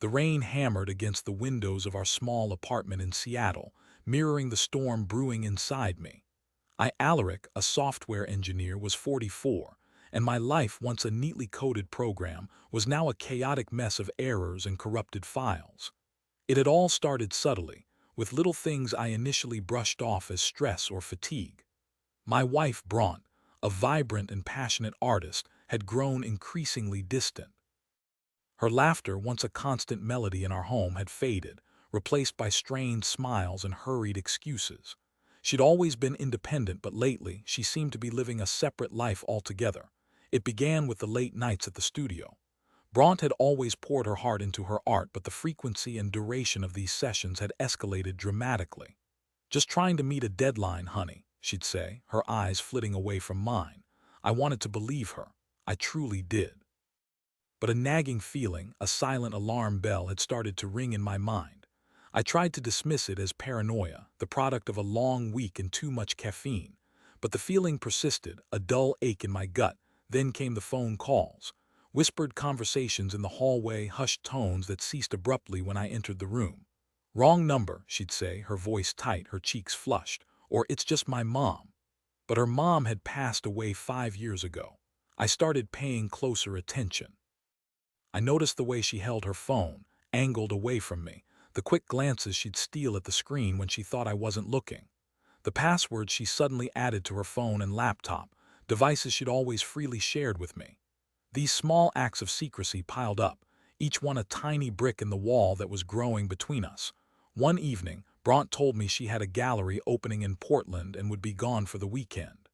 The rain hammered against the windows of our small apartment in Seattle, mirroring the storm brewing inside me. Alaric, a software engineer, was 44, and my life, once a neatly coded program, was now a chaotic mess of errors and corrupted files. It had all started subtly, with little things I initially brushed off as stress or fatigue. My wife, Bronte, a vibrant and passionate artist, had grown increasingly distant. Her laughter, once a constant melody in our home, had faded, replaced by strained smiles and hurried excuses. She'd always been independent, but lately she seemed to be living a separate life altogether. It began with the late nights at the studio. Bronte had always poured her heart into her art, but the frequency and duration of these sessions had escalated dramatically. "Just trying to meet a deadline, honey," she'd say, her eyes flitting away from mine. I wanted to believe her. I truly did. But a nagging feeling, a silent alarm bell, had started to ring in my mind. I tried to dismiss it as paranoia, the product of a long week and too much caffeine. But the feeling persisted, a dull ache in my gut. Then came the phone calls. Whispered conversations in the hallway, hushed tones that ceased abruptly when I entered the room. "Wrong number," she'd say, her voice tight, her cheeks flushed. Or, "It's just my mom." But her mom had passed away 5 years ago. I started paying closer attention. I noticed the way she held her phone, angled away from me, the quick glances she'd steal at the screen when she thought I wasn't looking. The passwords she suddenly added to her phone and laptop, devices she'd always freely shared with me. These small acts of secrecy piled up, each one a tiny brick in the wall that was growing between us. One evening, Bronte told me she had a gallery opening in Portland and would be gone for the weekend.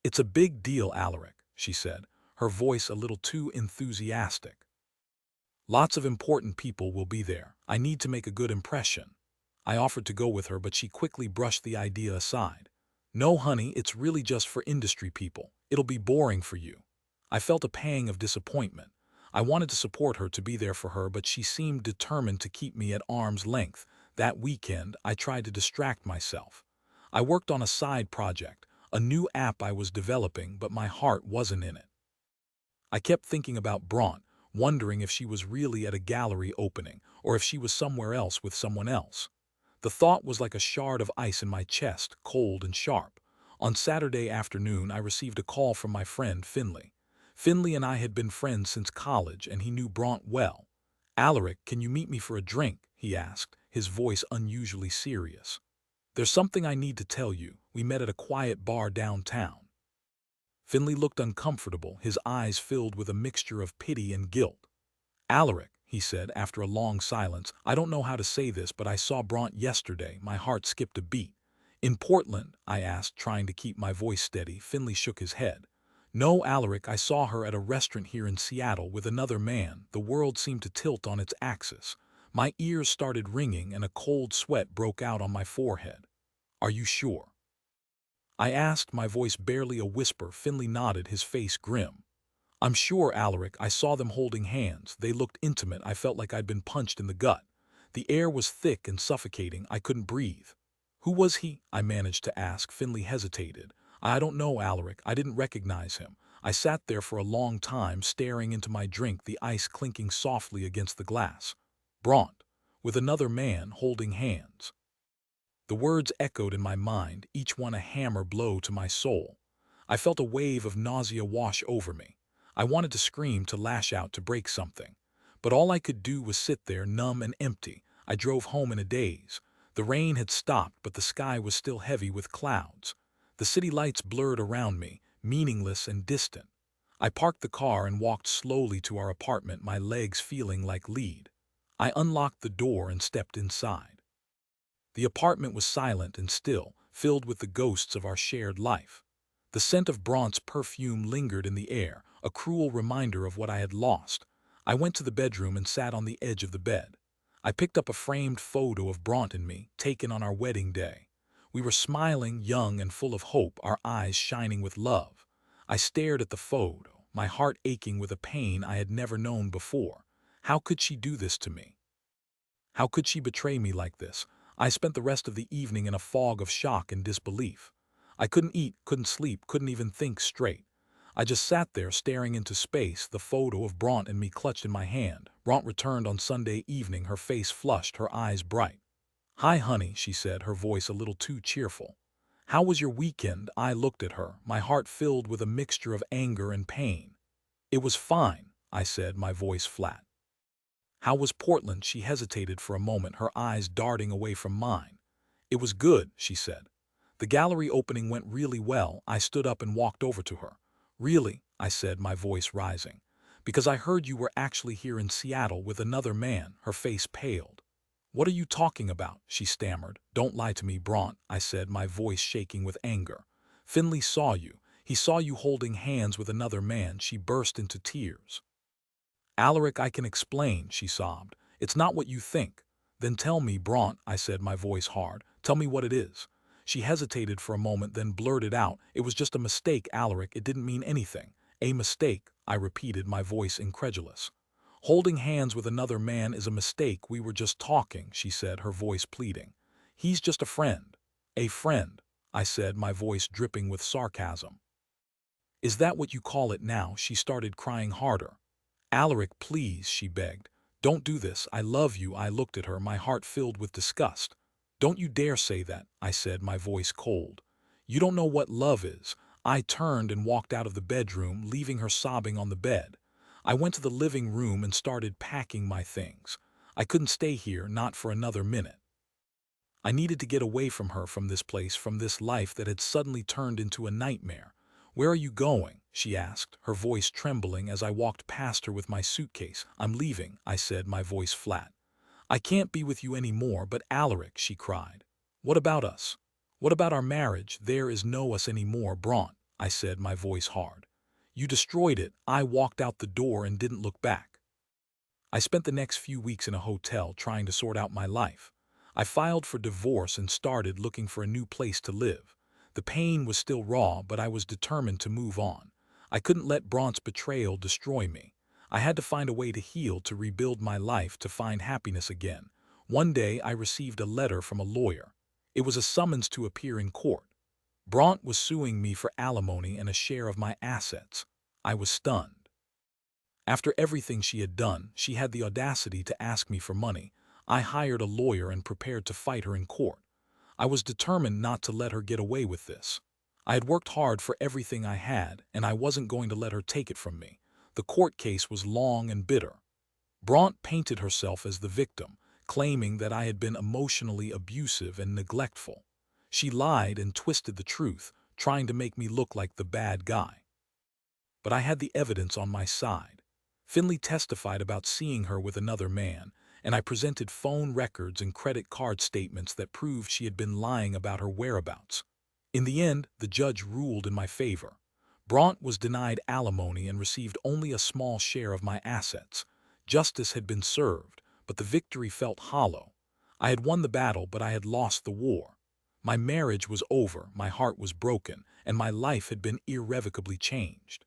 "It's a big deal, Alaric," she said, her voice a little too enthusiastic. "Lots of important people will be there. I need to make a good impression." I offered to go with her, but she quickly brushed the idea aside. "No, honey, it's really just for industry people. It'll be boring for you." I felt a pang of disappointment. I wanted to support her, to be there for her, but she seemed determined to keep me at arm's length. That weekend, I tried to distract myself. I worked on a side project, a new app I was developing, but my heart wasn't in it. I kept thinking about Bronte, wondering if she was really at a gallery opening, or if she was somewhere else with someone else. The thought was like a shard of ice in my chest, cold and sharp. On Saturday afternoon, I received a call from my friend Finley. Finley and I had been friends since college, and he knew Bronte well. "Alaric, can you meet me for a drink?" he asked, his voice unusually serious. "There's something I need to tell you." We met at a quiet bar downtown. Finley looked uncomfortable, his eyes filled with a mixture of pity and guilt. "Alaric," he said after a long silence, "I don't know how to say this, but I saw Bronte yesterday." My heart skipped a beat. "In Portland?" I asked, trying to keep my voice steady. Finley shook his head. "No, Alaric, I saw her at a restaurant here in Seattle with another man." The world seemed to tilt on its axis. My ears started ringing and a cold sweat broke out on my forehead. "Are you sure?" I asked, my voice barely a whisper. Finley nodded, his face grim. "I'm sure, Alaric. I saw them holding hands. They looked intimate. I felt like I'd been punched in the gut. The air was thick and suffocating. I couldn't breathe." "Who was he?" I managed to ask. Finley hesitated. "I don't know, Alaric. I didn't recognize him." I sat there for a long time, staring into my drink, the ice clinking softly against the glass. "Bronte, with another man, holding hands." The words echoed in my mind, each one a hammer blow to my soul. I felt a wave of nausea wash over me. I wanted to scream, to lash out, to break something. But all I could do was sit there, numb and empty. I drove home in a daze. The rain had stopped, but the sky was still heavy with clouds. The city lights blurred around me, meaningless and distant. I parked the car and walked slowly to our apartment, my legs feeling like lead. I unlocked the door and stepped inside. The apartment was silent and still, filled with the ghosts of our shared life. The scent of Bronte's perfume lingered in the air, a cruel reminder of what I had lost. I went to the bedroom and sat on the edge of the bed. I picked up a framed photo of Bronte and me, taken on our wedding day. We were smiling, young and full of hope, our eyes shining with love. I stared at the photo, my heart aching with a pain I had never known before. How could she do this to me? How could she betray me like this? I spent the rest of the evening in a fog of shock and disbelief. I couldn't eat, couldn't sleep, couldn't even think straight. I just sat there staring into space, the photo of Bronte and me clutched in my hand. Bronte returned on Sunday evening, her face flushed, her eyes bright. "Hi, honey," she said, her voice a little too cheerful. "How was your weekend?" I looked at her, my heart filled with a mixture of anger and pain. "It was fine," I said, my voice flat. "How was Portland?" She hesitated for a moment, her eyes darting away from mine. "It was good," she said. "The gallery opening went really well." I stood up and walked over to her. "Really?" I said, my voice rising. "Because I heard you were actually here in Seattle with another man." Her face paled. "What are you talking about?" she stammered. "Don't lie to me, Bronte," I said, my voice shaking with anger. "Finley saw you. He saw you holding hands with another man." She burst into tears. "Alaric, I can explain," she sobbed. "It's not what you think." "Then tell me, Bronte," I said, my voice hard. "Tell me what it is." She hesitated for a moment, then blurted out, "It was just a mistake, Alaric. It didn't mean anything." "A mistake," I repeated, my voice incredulous. "Holding hands with another man is a mistake. We were just talking," she said, her voice pleading. "He's just a friend." "A friend," I said, my voice dripping with sarcasm. "Is that what you call it now?" She started crying harder. "Alaric, please," she begged. "Don't do this. I love you." I looked at her, my heart filled with disgust. "Don't you dare say that," I said, my voice cold. "You don't know what love is." I turned and walked out of the bedroom, leaving her sobbing on the bed. I went to the living room and started packing my things. I couldn't stay here, not for another minute. I needed to get away from her, from this place, from this life that had suddenly turned into a nightmare. "Where are you going?" she asked, her voice trembling as I walked past her with my suitcase. "I'm leaving," I said, my voice flat. "I can't be with you anymore." "But Alaric," she cried. "What about us? What about our marriage?" "There is no us anymore, Bronte," I said, my voice hard. "You destroyed it." I walked out the door and didn't look back. I spent the next few weeks in a hotel trying to sort out my life. I filed for divorce and started looking for a new place to live. The pain was still raw, but I was determined to move on. I couldn't let Bronte's betrayal destroy me. I had to find a way to heal, to rebuild my life, to find happiness again. One day I received a letter from a lawyer. It was a summons to appear in court. Bronte was suing me for alimony and a share of my assets. I was stunned. After everything she had done, she had the audacity to ask me for money. I hired a lawyer and prepared to fight her in court. I was determined not to let her get away with this. I had worked hard for everything I had, and I wasn't going to let her take it from me. The court case was long and bitter. Bronte painted herself as the victim, claiming that I had been emotionally abusive and neglectful. She lied and twisted the truth, trying to make me look like the bad guy. But I had the evidence on my side. Finley testified about seeing her with another man, and I presented phone records and credit card statements that proved she had been lying about her whereabouts. In the end, the judge ruled in my favor. Bronte was denied alimony and received only a small share of my assets. Justice had been served, but the victory felt hollow. I had won the battle, but I had lost the war. My marriage was over, my heart was broken, and my life had been irrevocably changed.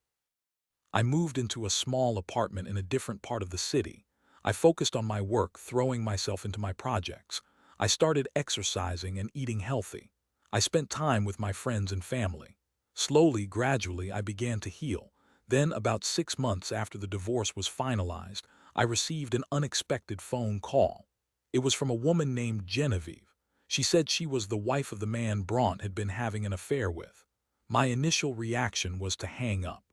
I moved into a small apartment in a different part of the city. I focused on my work, throwing myself into my projects. I started exercising and eating healthy. I spent time with my friends and family. Slowly, gradually, I began to heal. Then, about 6 months after the divorce was finalized, I received an unexpected phone call. It was from a woman named Genevieve. She said she was the wife of the man Bronte had been having an affair with. My initial reaction was to hang up.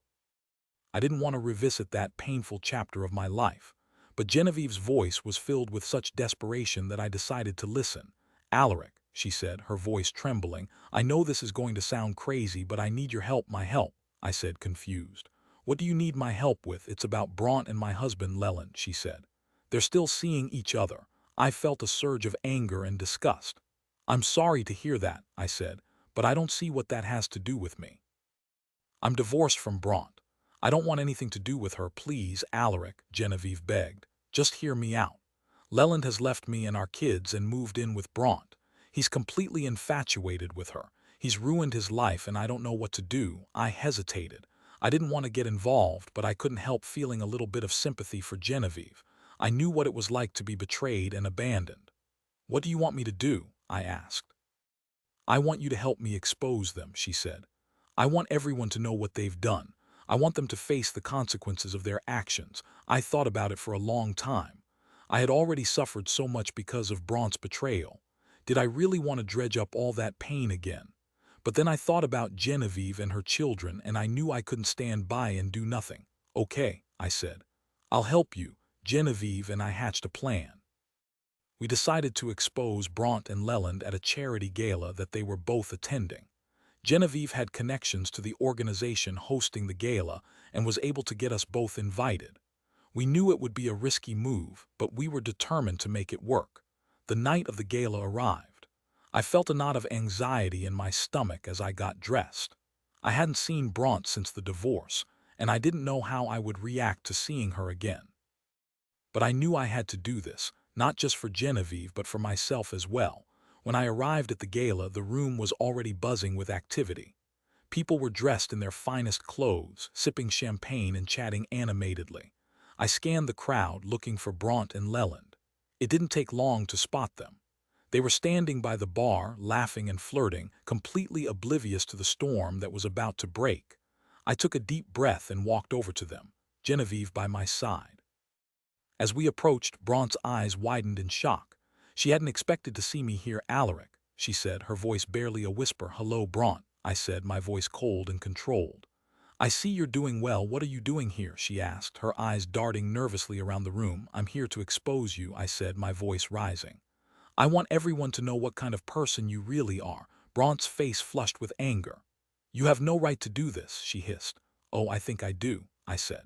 I didn't want to revisit that painful chapter of my life. But Genevieve's voice was filled with such desperation that I decided to listen. "Alaric," she said, her voice trembling, "I know this is going to sound crazy, but I need your help." "My help?" I said, confused. "What do you need my help with?" "It's about Bronte and my husband, Leland," she said. "They're still seeing each other." I felt a surge of anger and disgust. "I'm sorry to hear that," I said, "but I don't see what that has to do with me. I'm divorced from Bronte. I don't want anything to do with her." "Please, Alaric," Genevieve begged. "Just hear me out. Leland has left me and our kids and moved in with Bronte. He's completely infatuated with her. He's ruined his life and I don't know what to do." I hesitated. I didn't want to get involved, but I couldn't help feeling a little bit of sympathy for Genevieve. I knew what it was like to be betrayed and abandoned. "What do you want me to do?" I asked. "I want you to help me expose them," she said. "I want everyone to know what they've done. I want them to face the consequences of their actions. I thought about it for a long time. I had already suffered so much because of Bronte's betrayal. Did I really want to dredge up all that pain again? But then I thought about Genevieve and her children, and I knew I couldn't stand by and do nothing. Okay, I said. I'll help you. Genevieve and I hatched a plan. We decided to expose Bronte and Leland at a charity gala that they were both attending. Genevieve had connections to the organization hosting the gala and was able to get us both invited. We knew it would be a risky move, but we were determined to make it work. The night of the gala arrived. I felt a knot of anxiety in my stomach as I got dressed. I hadn't seen Bronte since the divorce, and I didn't know how I would react to seeing her again. But I knew I had to do this, not just for Genevieve but for myself as well. When I arrived at the gala, the room was already buzzing with activity. People were dressed in their finest clothes, sipping champagne and chatting animatedly. I scanned the crowd looking for Bronte and Leland. It didn't take long to spot them. They were standing by the bar, laughing and flirting, completely oblivious to the storm that was about to break. I took a deep breath and walked over to them, Genevieve by my side. As we approached, Bronte's eyes widened in shock. She hadn't expected to see me here. Alaric, she said, her voice barely a whisper. Hello, Bronte, I said, my voice cold and controlled. I see you're doing well. What are you doing here? She asked, her eyes darting nervously around the room. I'm here to expose you, I said, my voice rising. I want everyone to know what kind of person you really are. Bronte's face flushed with anger. You have no right to do this, she hissed. Oh, I think I do, I said.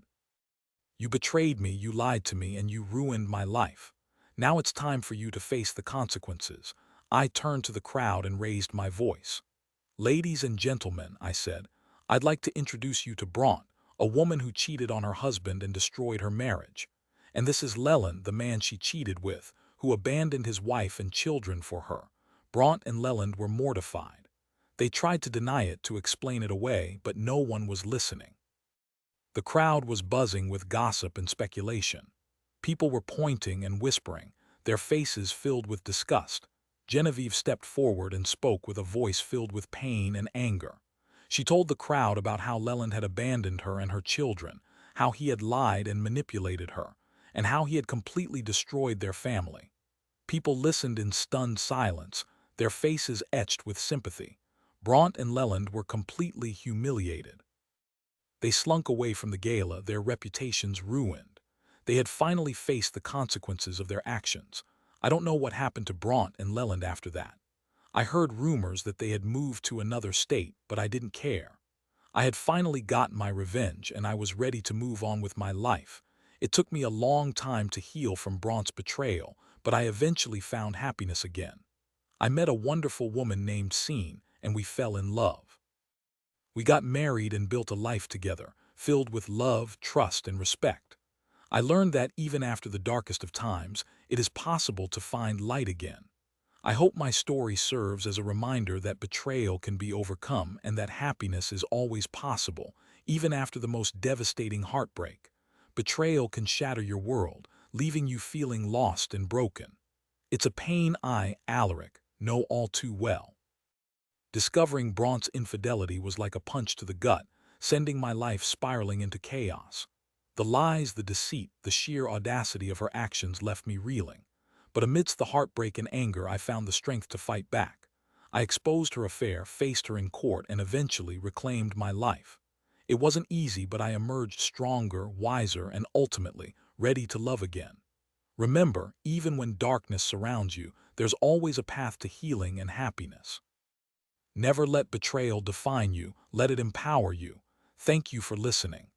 You betrayed me, you lied to me, and you ruined my life. Now it's time for you to face the consequences. I turned to the crowd and raised my voice. Ladies and gentlemen, I said, I'd like to introduce you to Bronte, a woman who cheated on her husband and destroyed her marriage. And this is Leland, the man she cheated with, who abandoned his wife and children for her. Bronte and Leland were mortified. They tried to deny it, to explain it away, but no one was listening. The crowd was buzzing with gossip and speculation. People were pointing and whispering, their faces filled with disgust. Genevieve stepped forward and spoke with a voice filled with pain and anger. She told the crowd about how Leland had abandoned her and her children, how he had lied and manipulated her, and how he had completely destroyed their family. People listened in stunned silence, their faces etched with sympathy. Bronte and Leland were completely humiliated. They slunk away from the gala, their reputations ruined. They had finally faced the consequences of their actions. I don't know what happened to Bronte and Leland after that. I heard rumors that they had moved to another state, but I didn't care. I had finally gotten my revenge, and I was ready to move on with my life. It took me a long time to heal from Bronte's betrayal, but I eventually found happiness again. I met a wonderful woman named Scene, and we fell in love. We got married and built a life together, filled with love, trust, and respect. I learned that even after the darkest of times, it is possible to find light again. I hope my story serves as a reminder that betrayal can be overcome and that happiness is always possible, even after the most devastating heartbreak. Betrayal can shatter your world, leaving you feeling lost and broken. It's a pain I, Alaric, know all too well. Discovering Bronte's infidelity was like a punch to the gut, sending my life spiraling into chaos. The lies, the deceit, the sheer audacity of her actions left me reeling. But amidst the heartbreak and anger, I found the strength to fight back. I exposed her affair, faced her in court, and eventually reclaimed my life. It wasn't easy, but I emerged stronger, wiser, and ultimately ready to love again. Remember, even when darkness surrounds you, there's always a path to healing and happiness. Never let betrayal define you, let it empower you. Thank you for listening.